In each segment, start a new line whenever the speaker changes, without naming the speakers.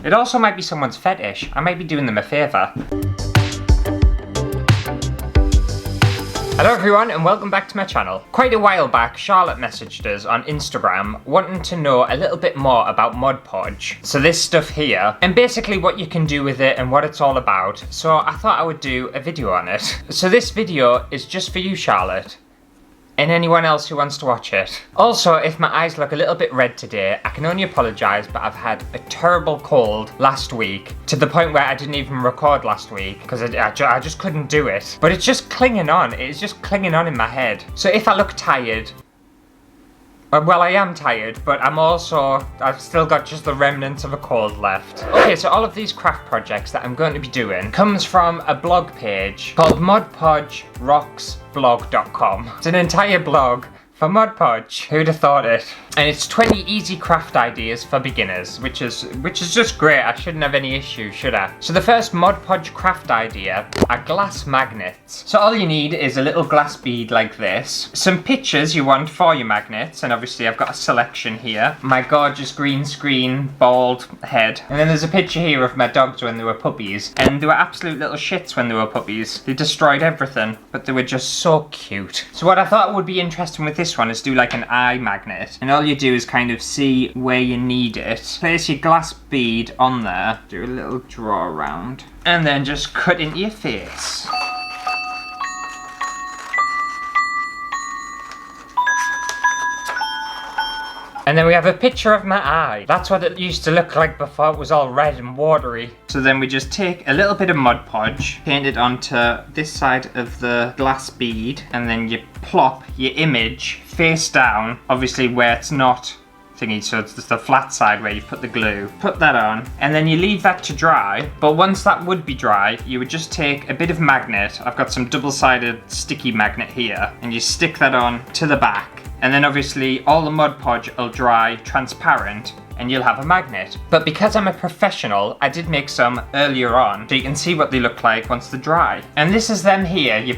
It also might be someone's fetish. I might be doing them a favour. Hello everyone and welcome back to my channel. Quite a while back, Charlotte messaged us on Instagram wanting to know a little bit more about Mod Podge. So this stuff here, and basically what you can do with it and what it's all about. So I thought I would do a video on it. So this video is just for you, Charlotte, and anyone else who wants to watch it. Also, if my eyes look a little bit red today, I can only apologise, but I've had a terrible cold last week, to the point where I didn't even record last week, because I just couldn't do it. But it's just clinging on, it's just clinging on in my head. So if I look tired, well, I am tired, but I've still got just the remnants of a cold left. Okay, so all of these craft projects that I'm going to be doing comes from a blog page called modpodgerocksblog.com. It's an entire blog for Mod Podge. Who'd have thought it? And it's 20 easy craft ideas for beginners, which is just great. I shouldn't have any issues, should I? So the first Mod Podge craft idea are glass magnets. So all you need is a little glass bead like this, some pictures you want for your magnets, and obviously I've got a selection here. My gorgeous green screen, bald head. And then there's a picture here of my dogs when they were puppies, and they were absolute little shits when they were puppies. They destroyed everything, but they were just so cute. So what I thought would be interesting with this one is do like an eye magnet, and all you do is kind of see where you need it. Place your glass bead on there, do a little draw around, and then just cut into your face. And then we have a picture of my eye. That's what it used to look like before it was all red and watery. So then we just take a little bit of Mod Podge, paint it onto this side of the glass bead, and then you plop your image face down, obviously where it's not thingy, so it's just the flat side where you put the glue. Put that on, and then you leave that to dry. But once that would be dry, you would just take a bit of magnet. I've got some double-sided sticky magnet here, and you stick that on to the back. And then obviously all the Mod Podge will dry transparent and you'll have a magnet. But because I'm a professional, I did make some earlier on so you can see what they look like once they're dry. And this is them here. You're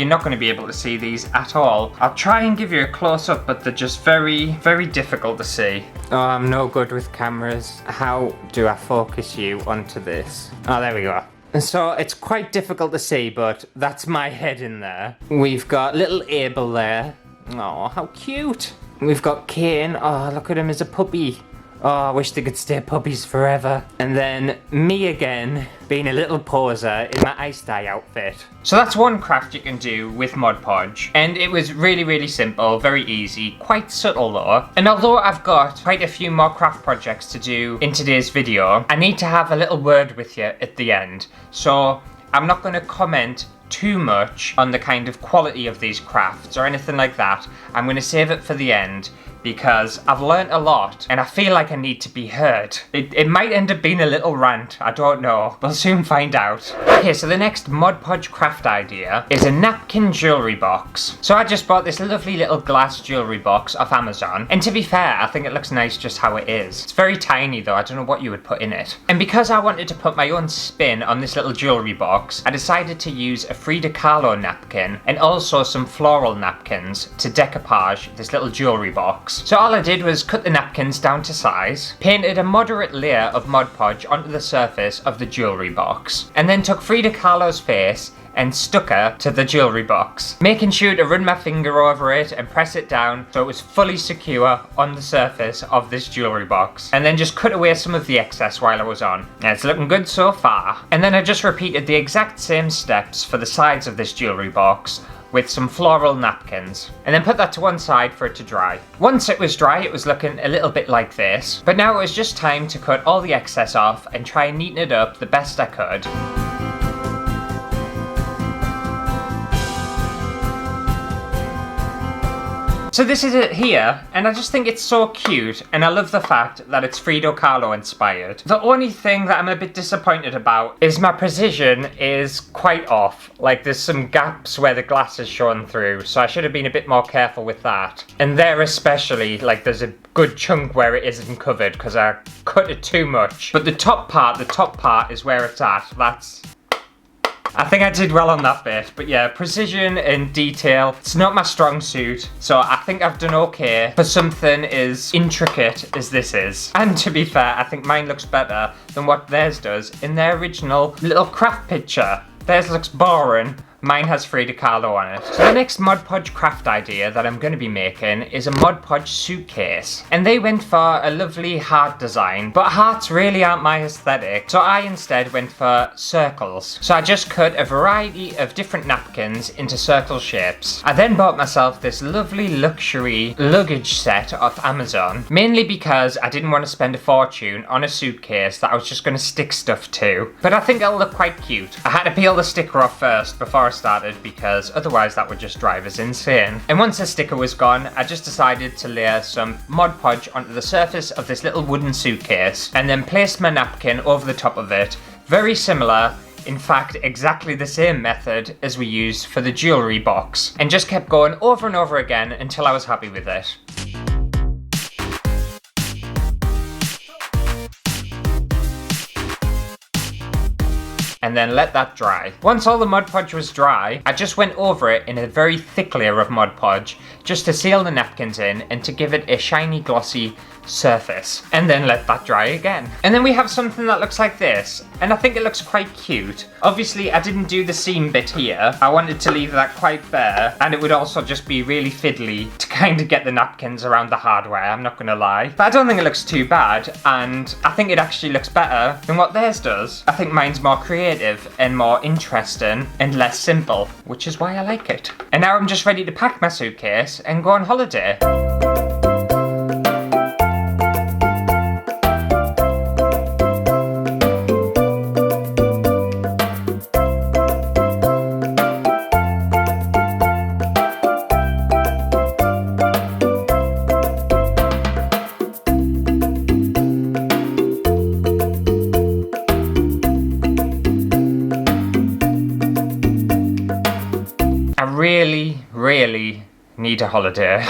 not going to be able to see these at all. I'll try and give you a close-up, but they're just very, very difficult to see. Oh, I'm no good with cameras. How do I focus you onto this? Oh, there we go. So it's quite difficult to see, but that's my head in there. We've got little Abel there. Oh, how cute. We've got Kane. Oh, look at him as a puppy. Oh, I wish they could stay puppies forever. And then me again, being a little poser in my Ice Dye outfit. So that's one craft you can do with Mod Podge. And it was really, really simple, very easy, quite subtle though. And although I've got quite a few more craft projects to do in today's video, I need to have a little word with you at the end. So I'm not going to comment too much on the kind of quality of these crafts or anything like that. I'm going to save it for the end because I've learnt a lot and I feel like I need to be heard. It might end up being a little rant, I don't know. We'll soon find out. Okay, so the next Mod Podge craft idea is a napkin jewellery box. So I just bought this lovely little glass jewellery box off Amazon, and to be fair, I think it looks nice just how it is. It's very tiny though, I don't know what you would put in it. And because I wanted to put my own spin on this little jewellery box, I decided to use a Frida Kahlo napkin and also some floral napkins to decoupage this little jewellery box. So all I did was cut the napkins down to size, painted a moderate layer of Mod Podge onto the surface of the jewellery box, and then took Frida Kahlo's face and stuck her to the jewellery box, making sure to run my finger over it and press it down so it was fully secure on the surface of this jewellery box, and then just cut away some of the excess while I was on. And it's looking good so far. And then I just repeated the exact same steps for the sides of this jewellery box with some floral napkins, and then put that to one side for it to dry. Once it was dry, it was looking a little bit like this, but now it was just time to cut all the excess off and try and neaten it up the best I could. So this is it here, and I just think it's so cute, and I love the fact that it's Frida Kahlo inspired. The only thing that I'm a bit disappointed about is my precision is quite off. Like there's some gaps where the glass is showing through, so I should have been a bit more careful with that. And there especially, like there's a good chunk where it isn't covered because I cut it too much. But the top part is where it's at. I think I did well on that bit, but yeah, precision and detail, it's not my strong suit, so I think I've done okay for something as intricate as this is. And to be fair, I think mine looks better than what theirs does in their original little craft picture. Theirs looks boring. Mine has Frida Kahlo on it. So the next Mod Podge craft idea that I'm going to be making is a Mod Podge suitcase. And they went for a lovely heart design, but hearts really aren't my aesthetic. So I instead went for circles. So I just cut a variety of different napkins into circle shapes. I then bought myself this lovely luxury luggage set off Amazon, mainly because I didn't want to spend a fortune on a suitcase that I was just going to stick stuff to. But I think it'll look quite cute. I had to peel the sticker off first before I started because otherwise that would just drive us insane. And once the sticker was gone, I just decided to layer some Mod Podge onto the surface of this little wooden suitcase and then placed my napkin over the top of it. Very similar, in fact exactly the same method as we used for the jewellery box, and just kept going over and over again until I was happy with it. And then let that dry. Once all the Mod Podge was dry, I just went over it in a very thick layer of Mod Podge just to seal the napkins in and to give it a shiny glossy surface, and then let that dry again. And then we have something that looks like this, and I think it looks quite cute. Obviously I didn't do the seam bit here. I wanted to leave that quite bare, and it would also just be really fiddly to kind of get the napkins around the hardware, I'm not gonna lie. But I don't think it looks too bad, and I think it actually looks better than what theirs does. I think mine's more creative and more interesting and less simple, which is why I like it. And now I'm just ready to pack my suitcase and go on holiday. Really need a holiday.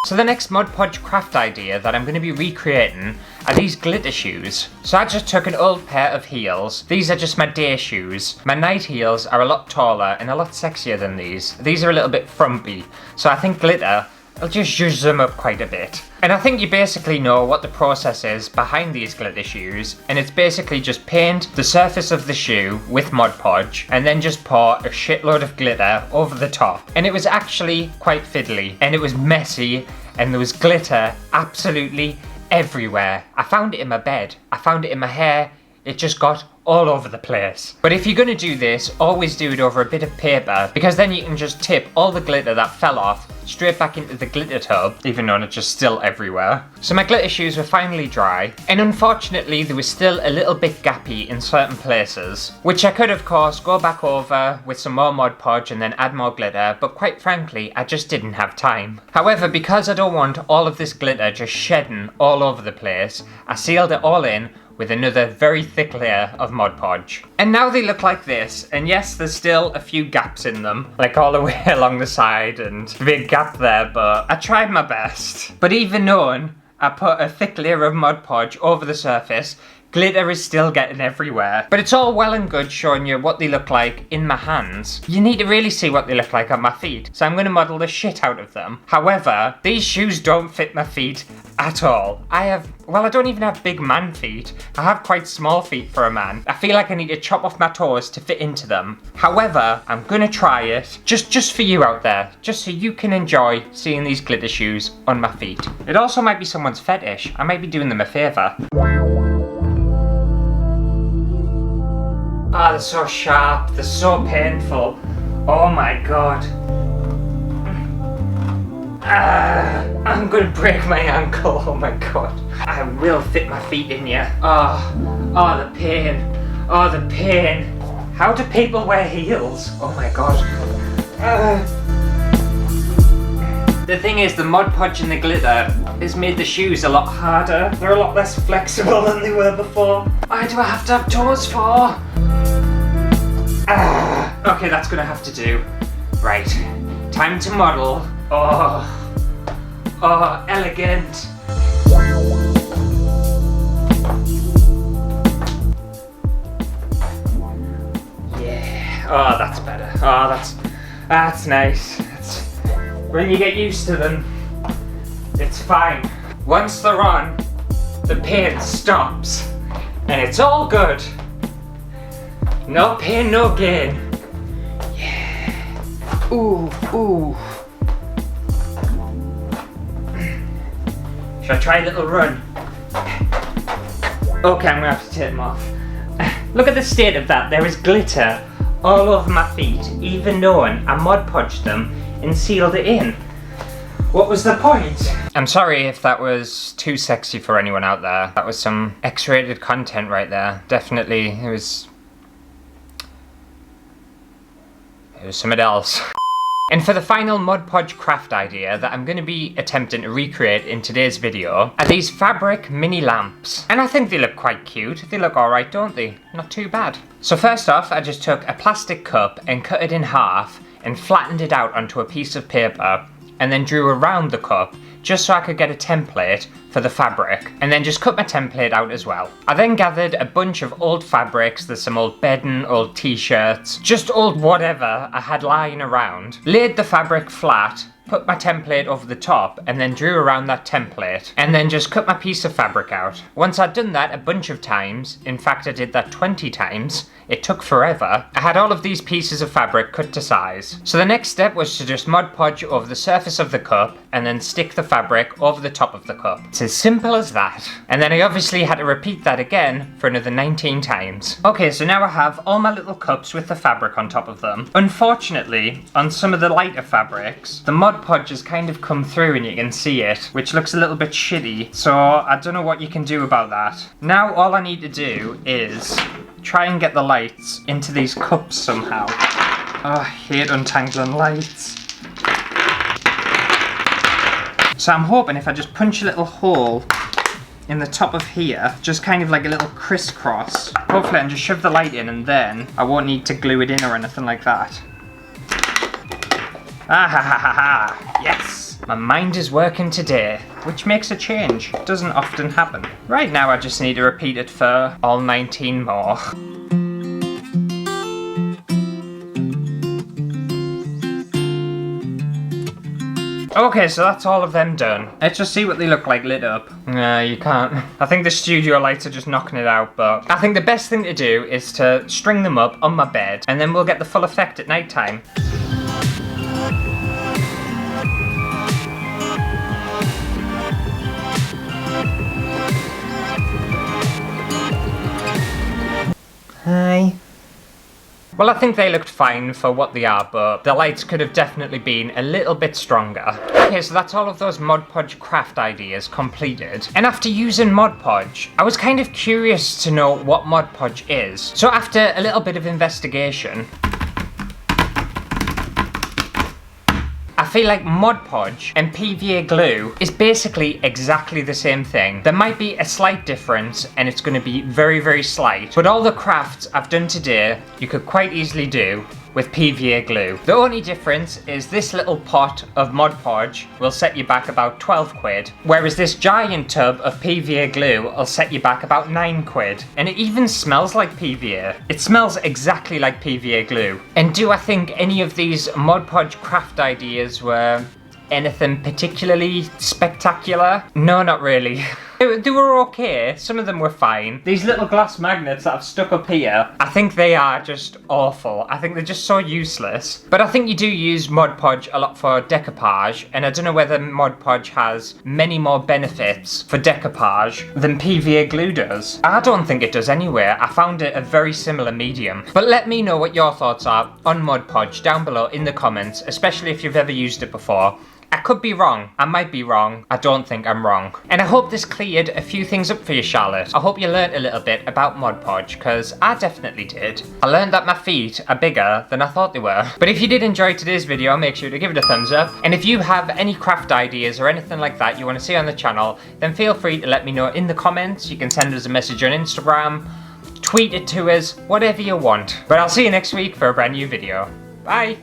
So the next Mod Podge craft idea that I'm going to be recreating are these glitter shoes. So I just took an old pair of heels. These are just my day shoes. My night heels are a lot taller and a lot sexier than these. These are a little bit frumpy. So I think glitter, I'll just zhuzh them up quite a bit. And I think you basically know what the process is behind these glitter shoes, and it's basically just paint the surface of the shoe with Mod Podge and then just pour a shitload of glitter over the top. And it was actually quite fiddly, and it was messy, and there was glitter absolutely everywhere. I found it in my bed, I found it in my hair, it just got all over the place. But if you're gonna do this, always do it over a bit of paper, because then you can just tip all the glitter that fell off straight back into the glitter tub, even though it's just still everywhere. So my glitter shoes were finally dry, and unfortunately there was still a little bit gappy in certain places, which I could of course go back over with some more Mod Podge and then add more glitter, but quite frankly I just didn't have time. However, because I don't want all of this glitter just shedding all over the place, I sealed it all in with another very thick layer of Mod Podge. And now they look like this, and yes, there's still a few gaps in them, like all the way along the side and a big gap there, but I tried my best. But even knowing I put a thick layer of Mod Podge over the surface, glitter is still getting everywhere. But it's all well and good showing you what they look like in my hands. You need to really see what they look like on my feet, so I'm going to model the shit out of them. However, these shoes don't fit my feet at all. I don't even have big man feet. I have quite small feet for a man. I feel like I need to chop off my toes to fit into them. However, I'm going to try it, just for you out there, just so you can enjoy seeing these glitter shoes on my feet. It also might be someone's fetish. I might be doing them a favour. Ah, they're so sharp, they're so painful. Oh my god. I'm gonna break my ankle, oh my god. I will fit my feet in you. Oh, the pain. Oh, the pain. How do people wear heels? Oh my god. The thing is, the Mod Podge and the glitter has made the shoes a lot harder. They're a lot less flexible than they were before. Why do I have to have toes for? Okay, that's gonna have to do. Right, time to model. Oh, elegant. Yeah, Oh, that's better. Oh, that's nice. When you get used to them, it's fine. Once they're on, the pain stops, and it's all good. No pain, no gain. Yeah. Ooh, ooh. Should I try a little run? Okay, I'm gonna have to take them off. Look at the state of that. There is glitter all over my feet, even knowing I Mod Podged them and sealed it in. What was the point? I'm sorry if that was too sexy for anyone out there. That was some X-rated content right there. Definitely, it was something else. And for the final Mod Podge craft idea that I'm going to be attempting to recreate in today's video are these fabric mini lamps. And I think they look quite cute. They look alright, don't they? Not too bad. So first off, I just took a plastic cup and cut it in half and flattened it out onto a piece of paper and then drew around the cup just so I could get a template for the fabric, and then just cut my template out as well. I then gathered a bunch of old fabrics. There's some old bedding, old t-shirts, just old whatever I had lying around, laid the fabric flat, put my template over the top, and then drew around that template, and then just cut my piece of fabric out. Once I'd done that a bunch of times, in fact I did that 20 times, it took forever, I had all of these pieces of fabric cut to size. So the next step was to just Mod Podge over the surface of the cup, and then stick the fabric over the top of the cup. It's as simple as that. And then I obviously had to repeat that again for another 19 times. Okay, so now I have all my little cups with the fabric on top of them. Unfortunately, on some of the lighter fabrics, the Mod Podge has kind of come through and you can see it, which looks a little bit shitty, so I don't know what you can do about that. Now all I need to do is try and get the lights into these cups somehow. Oh, I hate untangling lights. So I'm hoping if I just punch a little hole in the top of here, just kind of like a little crisscross, hopefully I can just shove the light in and then I won't need to glue it in or anything like that. Ah ha ha ha ha! Yes! My mind is working today, which makes a change. It doesn't often happen. Right now I just need to repeat it for all 19 more. Okay, so that's all of them done. Let's just see what they look like lit up. No, you can't. I think the studio lights are just knocking it out, but I think the best thing to do is to string them up on my bed, and then we'll get the full effect at night time. Hi. Well, I think they looked fine for what they are, but the lights could have definitely been a little bit stronger. Okay, so that's all of those Mod Podge craft ideas completed. And after using Mod Podge, I was kind of curious to know what Mod Podge is. So after a little bit of investigation, I feel like Mod Podge and PVA glue is basically exactly the same thing. There might be a slight difference and it's going to be very, very slight, but all the crafts I've done today you could quite easily do with PVA glue. The only difference is this little pot of Mod Podge will set you back about 12 quid, whereas this giant tub of PVA glue will set you back about 9 quid. And it even smells like PVA. It smells exactly like PVA glue. And do I think any of these Mod Podge craft ideas were anything particularly spectacular? No, not really. They were okay, some of them were fine. These little glass magnets that I've stuck up here, I think they are just awful. I think they're just so useless. But I think you do use Mod Podge a lot for decoupage, and I don't know whether Mod Podge has many more benefits for decoupage than PVA glue does. I don't think it does anyway. I found it a very similar medium. But let me know what your thoughts are on Mod Podge down below in the comments, especially if you've ever used it before. I could be wrong. I might be wrong. I don't think I'm wrong. And I hope this cleared a few things up for you, Charlotte. I hope you learnt a little bit about Mod Podge, because I definitely did. I learned that my feet are bigger than I thought they were. But if you did enjoy today's video, make sure to give it a thumbs up. And if you have any craft ideas or anything like that you want to see on the channel, then feel free to let me know in the comments. You can send us a message on Instagram, tweet it to us, whatever you want. But I'll see you next week for a brand new video. Bye!